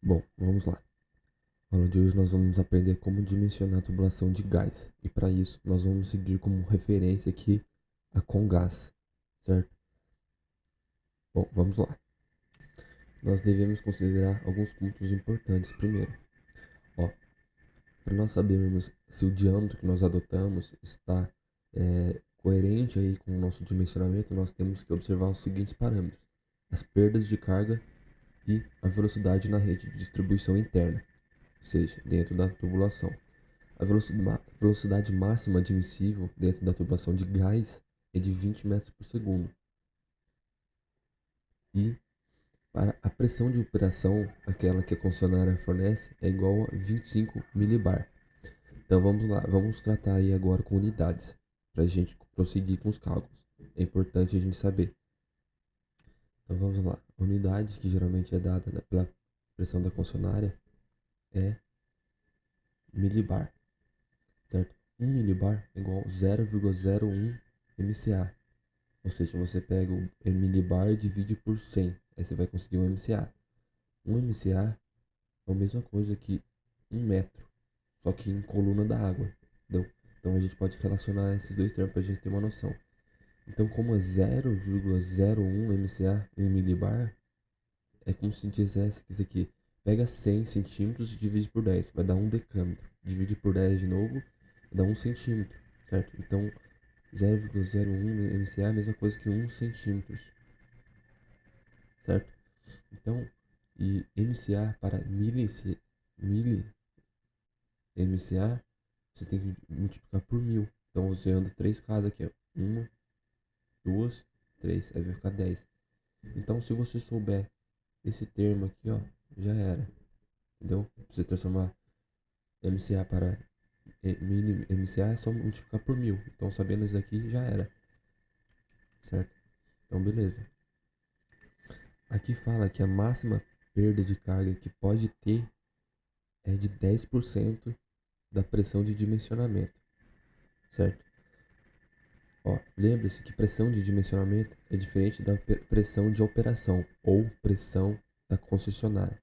Bom, vamos lá. Na aula de hoje nós vamos aprender como dimensionar a tubulação de gás. E para isso nós vamos seguir como referência aqui a Comgás, certo? Bom, vamos lá. Nós devemos considerar alguns pontos importantes primeiro. Ó, para nós sabermos se o diâmetro que nós adotamos está coerente aí com o nosso dimensionamento, nós temos que observar os seguintes parâmetros: as perdas de carga e a velocidade na rede de distribuição interna, ou seja, dentro da tubulação. A velocidade máxima admissível dentro da tubulação de gás é de 20 metros por segundo. E para a pressão de operação, aquela que a concessionária fornece, é igual a 25 milibar. Então vamos lá, vamos tratar aí agora com unidades, para a gente prosseguir com os cálculos. É importante a gente saber. Então vamos lá, a unidade que geralmente é dada pela pressão da concessionária é milibar, certo? 1 milibar é igual a 0,01 MCA. Ou seja, você pega o milibar e divide por 100. Aí você vai conseguir um MCA. Um MCA é a mesma coisa que 1 metro, só que em coluna da água. Entendeu? Então a gente pode relacionar esses dois termos para a gente ter uma noção. Então, como é 0,01 MCA, 1 milibar, é como se dissesse que isso aqui pega 100 centímetros e divide por 10, vai dar 1 decâmetro. Divide por 10 de novo, dá 1 centímetro, certo? Então, 0,01 MCA é a mesma coisa que 1 centímetros, certo? Então, e MCA para mili MCA, você tem que multiplicar por 1000. Então, você anda 3 casas aqui, ó. 1, 2, 3, aí vai ficar 10. Então, se você souber esse termo aqui, ó, já era, entendeu? Você transformar MCA para mili MCA é só multiplicar por 1000. Então, sabendo isso aqui, já era, certo? Então, beleza. Aqui fala que a máxima perda de carga que pode ter é de 10% da pressão de dimensionamento, certo? Ó, lembre-se que pressão de dimensionamento é diferente da pressão de operação ou pressão da concessionária.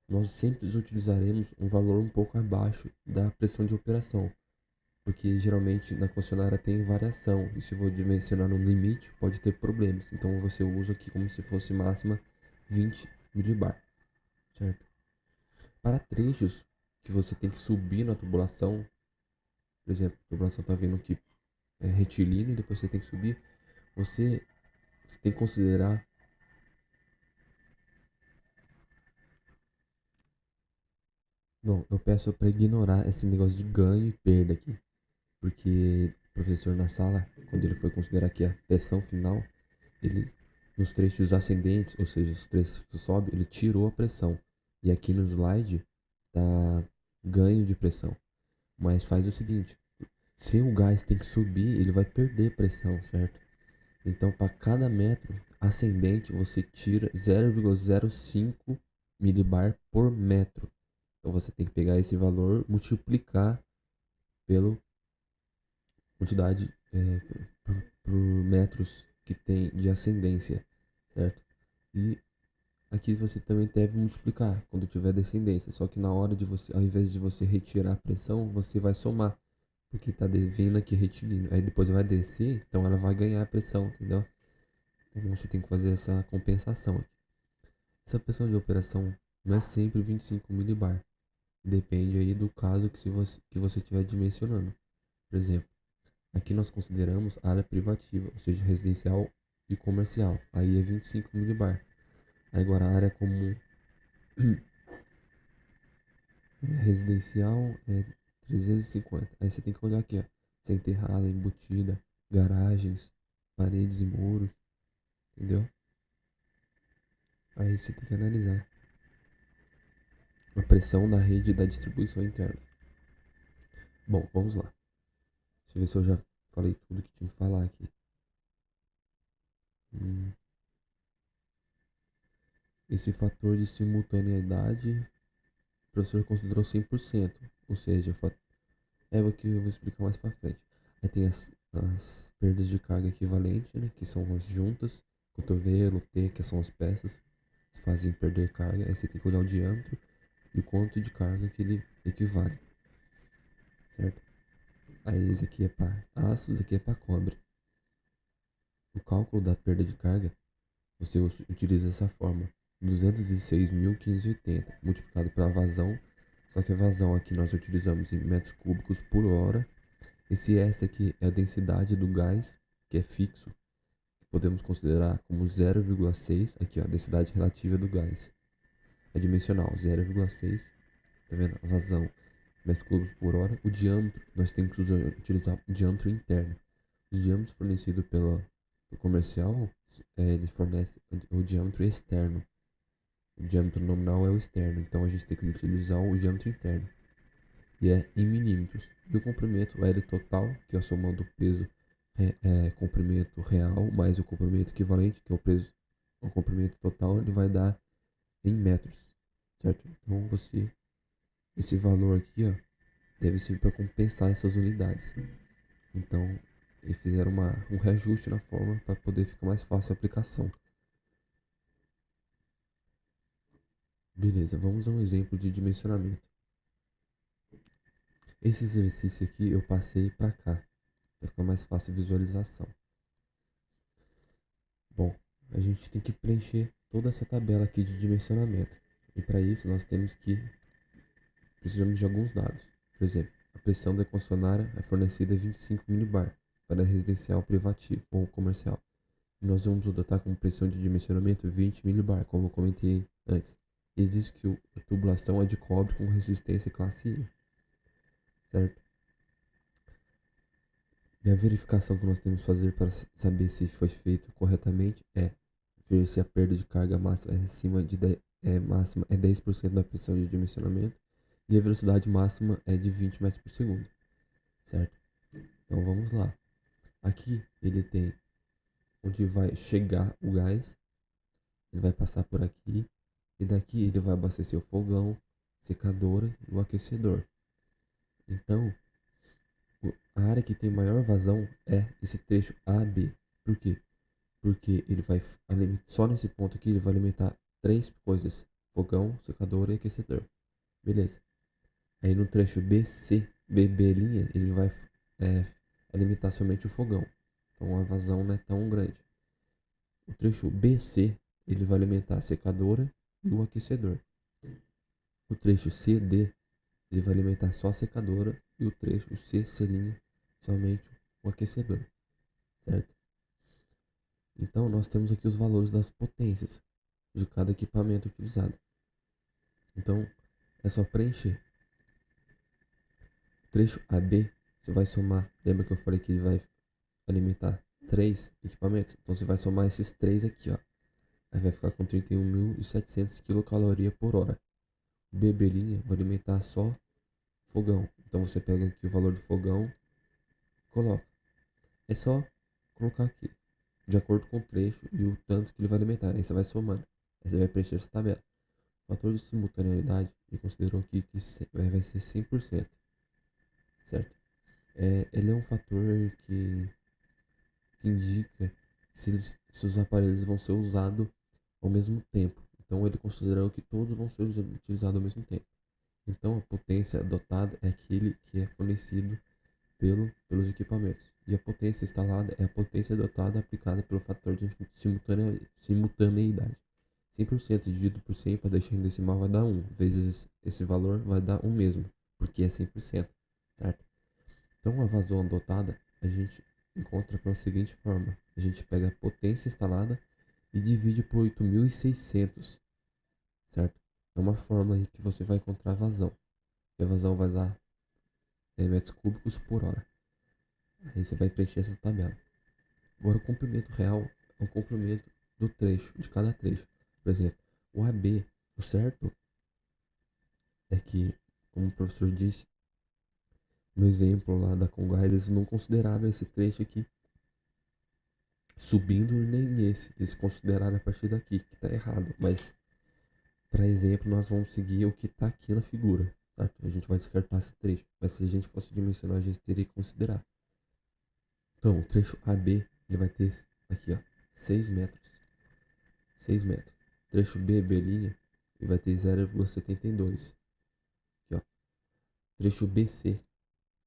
Nós sempre utilizaremos um valor um pouco abaixo da pressão de operação, porque geralmente na concessionária tem variação e se for dimensionar no limite pode ter problemas. Então você usa aqui como se fosse máxima 20 milibar, certo? Para trechos que você tem que subir na tubulação, por exemplo, a tubulação está vindo aqui retilíneo e depois você tem que subir, você, você tem que considerar. Bom, eu peço para ignorar esse negócio de ganho e perda aqui, porque o professor na sala, quando ele foi considerar aqui a pressão final, ele nos trechos ascendentes, ou seja, os trechos que sobe, ele tirou a pressão. E aqui no slide tá ganho de pressão. Mas faz o seguinte, se o gás tem que subir, ele vai perder pressão, certo? Então, para cada metro ascendente, você tira 0,05 milibar por metro. Então, você tem que pegar esse valor, multiplicar pela quantidade por metros que tem de ascendência, certo? E aqui você também deve multiplicar quando tiver descendência. Só que na hora de você, ao invés de você retirar a pressão, você vai somar. Porque tá vindo aqui retilíneo. Aí depois vai descer, então ela vai ganhar a pressão, entendeu? Então você tem que fazer essa compensação aqui. Essa pressão de operação não é sempre 25 milibar. Depende aí do caso que você estiver dimensionando. Por exemplo, aqui nós consideramos área privativa, ou seja, residencial e comercial. Aí é 25 milibar. Agora a área comum residencial é 350. Aí você tem que olhar aqui, ó. Se é enterrada, embutida, garagens, paredes e muros, entendeu? Aí você tem que analisar a pressão da rede da distribuição interna. Bom, vamos lá. Deixa eu ver se eu já falei tudo que tinha que falar aqui. Esse fator de simultaneidade, o professor considerou 100%. Ou seja, é o que eu vou explicar mais pra frente. Aí tem as perdas de carga equivalente, né? Que são as juntas, cotovelo, T, que são as peças que fazem perder carga. Aí você tem que olhar o diâmetro. e o quanto de carga que ele equivale, certo? Aí esse aqui é para aço, esse aqui é para cobre. O cálculo da perda de carga, você utiliza essa forma: 206.580 multiplicado pela vazão, só que a vazão aqui nós utilizamos em metros cúbicos por hora. Esse S aqui é a densidade do gás, que é fixo, que podemos considerar como 0,6, aqui ó, a densidade relativa do gás. É dimensional, 0,6, tá vendo? A vazão, metros cúbicos por hora. O diâmetro, nós temos que utilizar o diâmetro interno. Os diâmetros fornecidos pelo comercial, ele fornece o diâmetro externo. O diâmetro nominal é o externo, então a gente tem que utilizar o diâmetro interno. E é em milímetros. E o comprimento L total, que é a soma do peso comprimento real mais o comprimento equivalente, que é o comprimento total, ele vai dar em metros, certo? Então esse valor aqui, ó, deve servir para compensar essas unidades. Então, eles fizeram um reajuste na forma para poder ficar mais fácil a aplicação. Beleza, vamos a um exemplo de dimensionamento. Esse exercício aqui eu passei para cá, para ficar mais fácil a visualização. Bom, a gente tem que preencher toda essa tabela aqui de dimensionamento. E para isso nós precisamos de alguns dados. Por exemplo, a pressão da concessionária é fornecida 25 milibar para residencial privativo ou comercial. E nós vamos adotar como pressão de dimensionamento 20 milibar, como eu comentei antes. Ele diz que a tubulação é de cobre com resistência classe E, certo? E a verificação que nós temos que fazer para saber se foi feito corretamente é ver se a perda de carga máxima é acima de 10% da pressão de dimensionamento e a velocidade máxima é de 20 metros por segundo, certo? Então vamos lá. Aqui ele tem onde vai chegar o gás, ele vai passar por aqui e daqui ele vai abastecer o fogão, secadora e o aquecedor. Então, a área que tem maior vazão é esse trecho AB. Por quê? Porque ele vai só nesse ponto aqui ele vai alimentar três coisas: fogão, secadora e aquecedor. Beleza. Aí no trecho BC, BB linha, ele vai alimentar somente o fogão. Então a vazão não é tão grande. O trecho BC, ele vai alimentar a secadora e o aquecedor. O trecho CD, ele vai alimentar só a secadora e o trecho C linha, somente o aquecedor, certo? Então nós temos aqui os valores das potências de cada equipamento utilizado. Então é só preencher. O trecho AB, você vai somar, lembra que eu falei que ele vai alimentar 3 equipamentos? Então você vai somar esses 3 aqui, ó. Aí vai ficar com 31.700 kcal por hora. O BB' vai alimentar só fogão. Então você pega aqui o valor do fogão, coloca. É só colocar aqui, de acordo com o trecho e o tanto que ele vai alimentar. Aí você vai somando. Aí você vai preencher essa tabela. O fator de simultaneidade, ele considerou aqui que vai ser 100%, certo? Ele é um fator que indica se os aparelhos vão ser usados ao mesmo tempo. Então ele considerou que todos vão ser utilizados ao mesmo tempo. Então a potência adotada é aquele que é fornecido pelos equipamentos. E a potência instalada é a potência adotada aplicada pelo fator de simultaneidade. 100% dividido por 100 para deixar em decimal vai dar 1, vezes esse valor vai dar 1 mesmo, porque é 100%, certo? Então a vazão adotada a gente encontra pela seguinte forma: a gente pega a potência instalada e divide por 8.600, certo? É uma fórmula aí que você vai encontrar a vazão. E a vazão vai dar metros cúbicos por hora. Aí você vai preencher essa tabela. Agora o comprimento real é o comprimento do trecho, de cada trecho. Por exemplo, o AB, o certo é que, como o professor disse, no exemplo lá da Congás, eles não consideraram esse trecho aqui subindo nem esse. Eles consideraram a partir daqui, que está errado. Mas, para exemplo, nós vamos seguir o que está aqui na figura, certo? A gente vai descartar esse trecho. Mas se a gente fosse dimensionar, a gente teria que considerar. Então, o trecho AB, ele vai ter aqui, ó, 6 metros. 6 metros. Trecho B, B', ele vai ter 0,72. trecho BC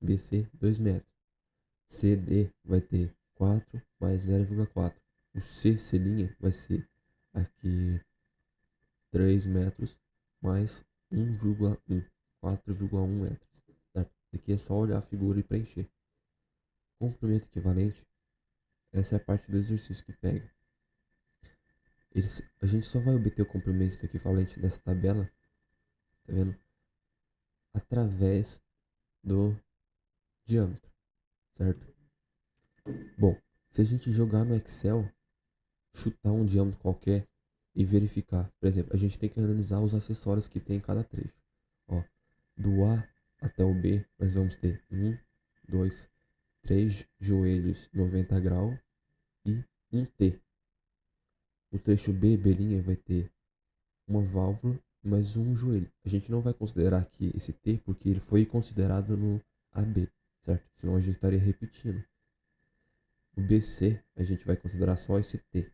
2 metros. CD vai ter 4 mais 0,4. O C vai ser aqui 3 metros mais 1,1, 4,1 metros. Certo? Aqui é só olhar a figura e preencher. Comprimento equivalente, essa é a parte do exercício que pega. A gente só vai obter o comprimento equivalente nessa tabela, tá vendo? Através do diâmetro, certo? Bom, se a gente jogar no Excel, chutar um diâmetro qualquer e verificar, por exemplo, a gente tem que analisar os acessórios que tem em cada trecho. Ó, do A até o B, nós vamos ter 1, 2, 3 joelhos 90 graus e um T. O trecho B, B', vai ter uma válvula e mais um joelho. A gente não vai considerar aqui esse T porque ele foi considerado no AB, certo? Senão a gente estaria repetindo. O BC, a gente vai considerar só esse T.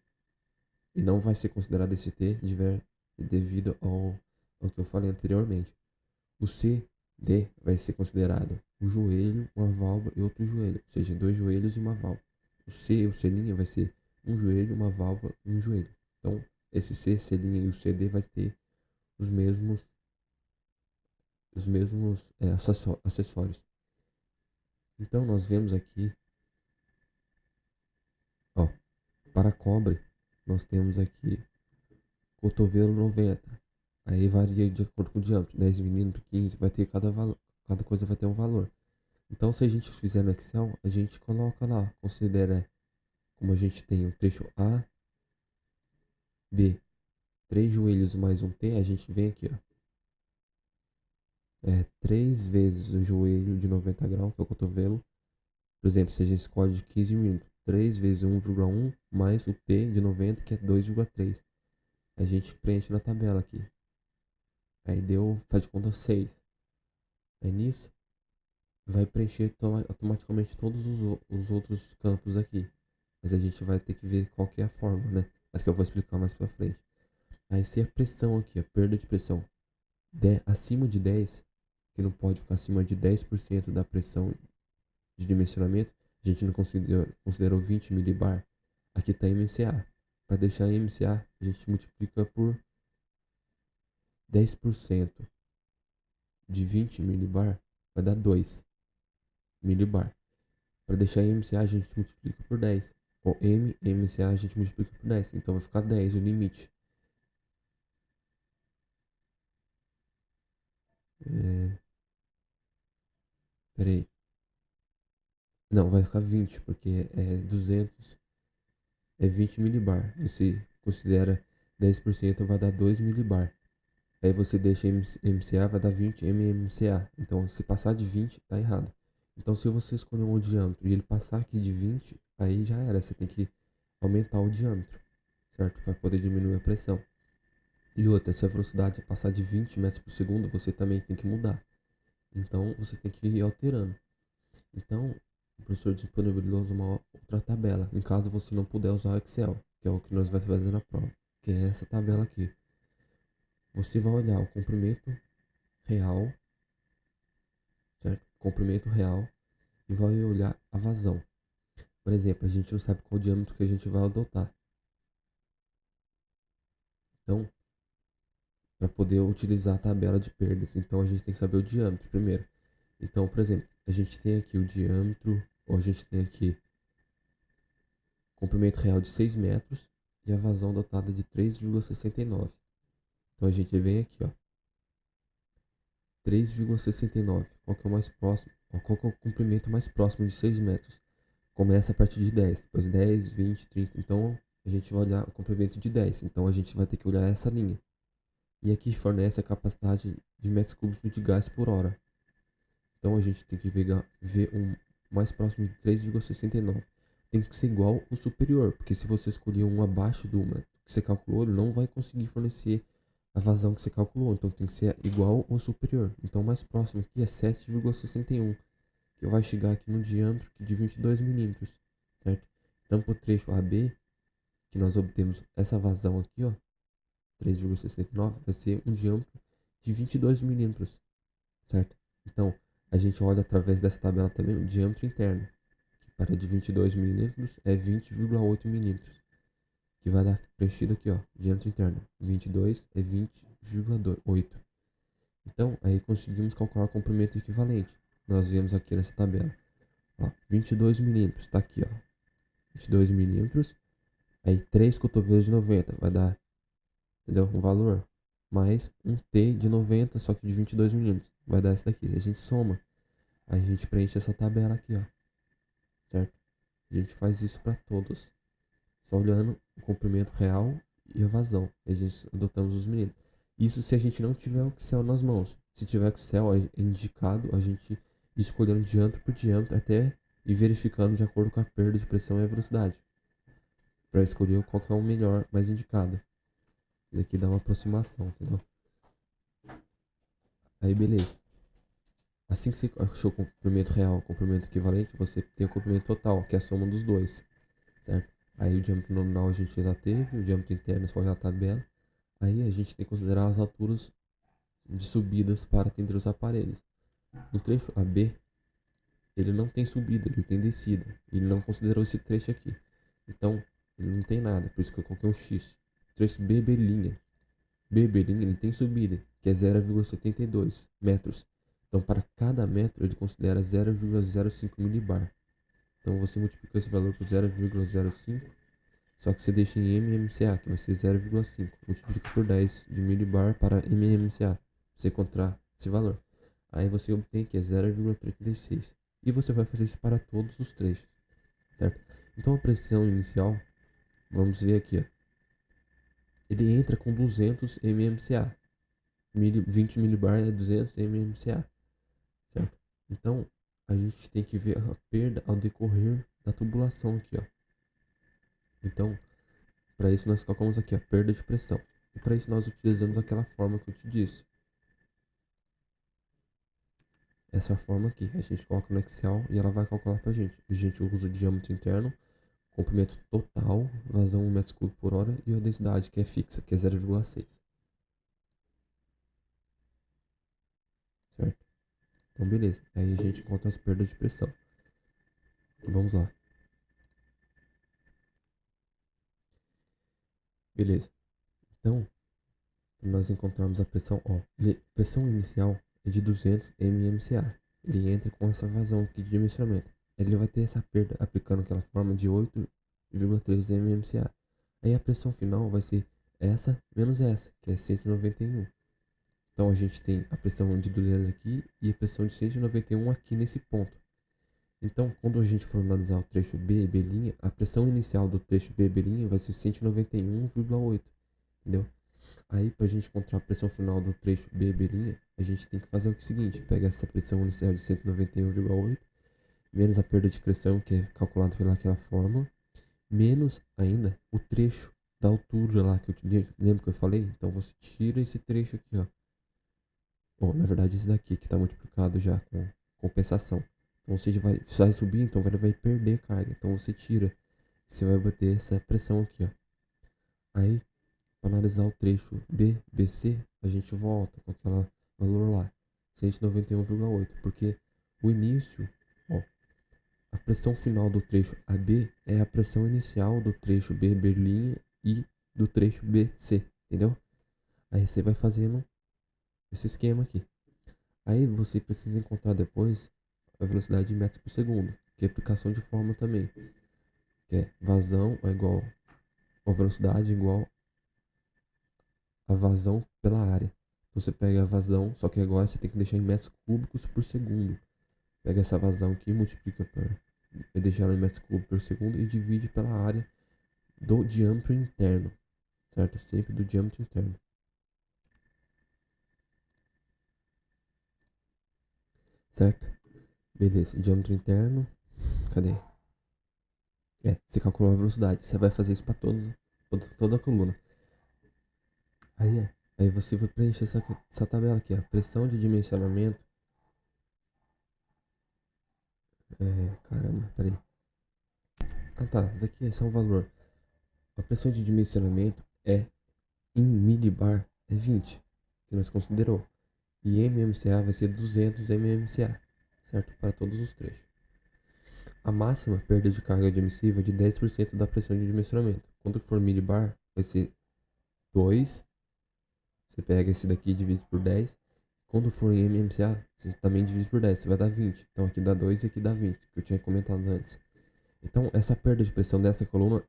E não vai ser considerado esse T devido ao que eu falei anteriormente. O CD vai ser considerado um joelho, uma válvula e outro joelho. Ou seja, 2 joelhos e uma válvula. O C vai ser um joelho, uma válvula e um joelho. Então, esse C e o CD vai ter os mesmos acessórios. Então, nós vemos aqui, ó, para cobre, nós temos aqui cotovelo 90. Aí varia de acordo com o diâmetro, 10 milímetros, 15, vai ter cada coisa vai ter um valor. Então, se a gente fizer no Excel, a gente coloca lá, considera como a gente tem o trecho A, B, 3 joelhos mais um T, a gente vem aqui, ó. 3 vezes o joelho de 90 graus, que é o cotovelo. Por exemplo, se a gente escolhe de 15 milímetros, 3 vezes 1,1 mais o T de 90, que é 2,3. A gente preenche na tabela aqui. Aí deu, faz de conta 6. Aí nisso, vai preencher automaticamente todos os outros campos aqui. Mas a gente vai ter que ver qual que é a fórmula, né? Mas que eu vou explicar mais pra frente. Aí se a pressão aqui, a perda de pressão, acima de 10, que não pode ficar acima de 10% da pressão de dimensionamento, a gente não considerou 20 milibar. Aqui está MCA. Para deixar MCA, a gente multiplica por 10% de 20 milibar, vai dar 2 milibar. Para deixar MCA, a gente multiplica por 10. Ou MCA, a gente multiplica por 10. Então vai ficar 10 o limite. Peraí. Não, vai ficar 20, porque 200 é 20 milibar. Você considera 10%, vai dar 2 milibar. Aí você deixa MCA, vai dar 20 mmCA. Então, se passar de 20, tá errado. Então, se você escolher um diâmetro e ele passar aqui de 20, aí já era. Você tem que aumentar o diâmetro, certo? Para poder diminuir a pressão. E outra, se a velocidade passar de 20 metros por segundo, você também tem que mudar. Então, você tem que ir alterando. Então, o professor disponibilizou uma outra tabela, em caso você não puder usar o Excel, que é o que nós vamos fazer na prova, que é essa tabela aqui. Você vai olhar o comprimento real, certo? Comprimento real, e vai olhar a vazão. Por exemplo, a gente não sabe qual diâmetro que a gente vai adotar. Então, para poder utilizar a tabela de perdas, então a gente tem que saber o diâmetro primeiro. Então, por exemplo, a gente tem aqui o diâmetro, ou a gente tem aqui comprimento real de 6 metros e a vazão dotada de 3,69. Então a gente vem aqui, ó, 3,69. Qual que é o mais próximo? Qual que é o comprimento mais próximo de 6 metros? Começa a partir de 10, depois 10, 20, 30. Então a gente vai olhar o comprimento de 10. Então a gente vai ter que olhar essa linha. E aqui fornece a capacidade de metros cúbicos de gás por hora. Então a gente tem que ver um mais próximo de 3,69. Tem que ser igual o superior, porque se você escolher um abaixo do que você calculou, ele não vai conseguir fornecer a vazão que você calculou. Então tem que ser igual ao superior. Então o mais próximo aqui é 7,61, que vai chegar aqui no diâmetro de 22 milímetros, certo? Então para o trecho AB, que nós obtemos essa vazão aqui, ó, 3,69, vai ser um diâmetro de 22 milímetros, certo? Então, A gente olha através dessa tabela também o diâmetro interno, que para de 22 milímetros é 20,8 milímetros, que vai dar preenchido aqui, ó, diâmetro interno, 22 é 20,8. Então, aí conseguimos calcular o comprimento equivalente. Nós vemos aqui nessa tabela, ó, 22 milímetros, tá aqui, ó, 22 milímetros, aí 3 cotovelos de 90, vai dar, entendeu? Um valor, mais um T de 90, só que de 22 milímetros, vai dar esse daqui. A gente soma, aí a gente preenche essa tabela aqui, ó, certo? A gente faz isso para todos, só olhando o comprimento real e a vazão. A gente adotamos os milímetros. Isso se a gente não tiver o Excel nas mãos. Se tiver o Excel indicado, a gente escolhendo diâmetro por diâmetro até ir verificando de acordo com a perda de pressão e a velocidade, para escolher qual que é o melhor, mais indicado. Isso aqui dá uma aproximação, entendeu? Aí beleza. Assim que você achou o comprimento real, o comprimento equivalente, você tem o comprimento total, que é a soma dos dois, certo? Aí o diâmetro nominal a gente já teve, o diâmetro interno só já tá tabela. Aí a gente tem que considerar as alturas de subidas para atender os aparelhos. No trecho AB, ele não tem subida, ele tem descida. Ele não considerou esse trecho aqui. Então, ele não tem nada, por isso que eu coloquei um X. Trecho BB'. BB' ele tem subida, que é 0,72 metros. Então, para cada metro, ele considera 0,05 milibar. Então, você multiplica esse valor por 0,05, só que você deixa em MMCA, que vai ser 0,5. Multiplica por 10 de milibar para MMCA, pra você encontrar esse valor. Aí você obtém que é 0,36. E você vai fazer isso para todos os trechos, certo? Então, a pressão inicial, vamos ver aqui, ó. Ele entra com 200 mmCA. 20 milibar é 200 mmCA, certo? Então, a gente tem que ver a perda ao decorrer da tubulação aqui, ó. Então, para isso nós calculamos aqui a perda de pressão. E para isso nós utilizamos aquela forma que eu te disse. Essa forma aqui, a gente coloca no Excel e ela vai calcular pra gente. A gente usa o diâmetro interno, comprimento total, vazão 1 metro cúbico por hora e a densidade que é fixa, que é 0,6. Certo? Então beleza, aí a gente encontra as perdas de pressão. Vamos lá. Beleza. Então, nós encontramos a pressão, ó, pressão inicial é de 200 mmCA. Ele entra com essa vazão aqui de dimensionamento. Ele vai ter essa perda aplicando aquela forma de 8,3 mmCA. Aí a pressão final vai ser essa menos essa, que é 191. Então a gente tem a pressão de 200 aqui e a pressão de 191 aqui nesse ponto. Então, quando a gente for analisar o trecho B, B', a pressão inicial do trecho B, B' vai ser 191,8, entendeu? Aí, para a gente encontrar a pressão final do trecho B, B', a gente tem que fazer o seguinte: pega essa pressão inicial de 191,8, menos a perda de pressão, que é calculada pelaquela fórmula, menos ainda o trecho da altura lá que eu te lembro que eu falei. Então, você tira esse trecho aqui, ó. Bom, na verdade, esse daqui que está multiplicado já com compensação. Então, você vai subir, então vai perder carga. Então, você tira. Você vai bater essa pressão aqui, ó. Aí, para analisar o trecho B, BC, a gente volta com aquele valor lá, 191,8, porque o início, ó, a pressão final do trecho AB é a pressão inicial do trecho B, B' e do trecho BC, entendeu? Aí você vai fazendo esse esquema aqui. Aí você precisa encontrar depois a velocidade de metros por segundo, que é aplicação de fórmula também, que é vazão é igual a velocidade igual a vazão pela área. Então você pega a vazão, só que agora você tem que deixar em metros cúbicos por segundo. Pega essa vazão aqui, multiplica e deixa ela em metros cúbicos por segundo e divide pela área do diâmetro interno, certo? Sempre do diâmetro interno. Certo? Beleza, diâmetro interno, cadê? Você calculou a velocidade, você vai fazer isso para toda a coluna. Aí você vai preencher essa tabela aqui, ó. Pressão de dimensionamento. Caramba, peraí. Ah tá, isso aqui é só um valor. A pressão de dimensionamento é em milibar é 20, que nós considerou. E mmCA vai ser 200 mmCA. certo? Para todos os trechos. A máxima perda de carga admissiva é de 10% da pressão de mensuramento. Quando for milibar, vai ser 2. Você pega esse daqui e divide por 10. Quando for em MMCA, você também divide por 10, você vai dar 20. Então aqui dá 2 e aqui dá 20, que eu tinha comentado antes. Então essa perda de pressão dessa coluna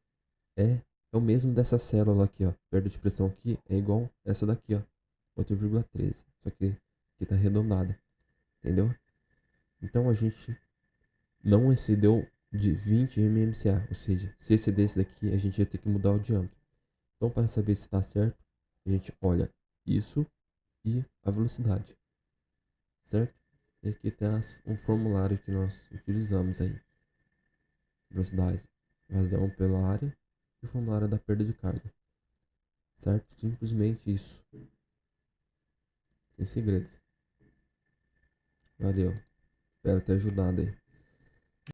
é o mesmo dessa célula aqui, ó. Perda de pressão aqui é igual essa daqui, ó. 8,13. Só que aqui tá arredondada. Entendeu? Então a gente não excedeu de 20 mmca. Ou seja, se exceder esse daqui, a gente ia ter que mudar o diâmetro. Então para saber se está certo, a gente olha isso e a velocidade. Certo? E aqui tem um formulário que nós utilizamos aí. Velocidade, vazão pela área e o formulário da perda de carga. Certo? Simplesmente isso. Sem segredos. Valeu. Espero ter ajudado aí.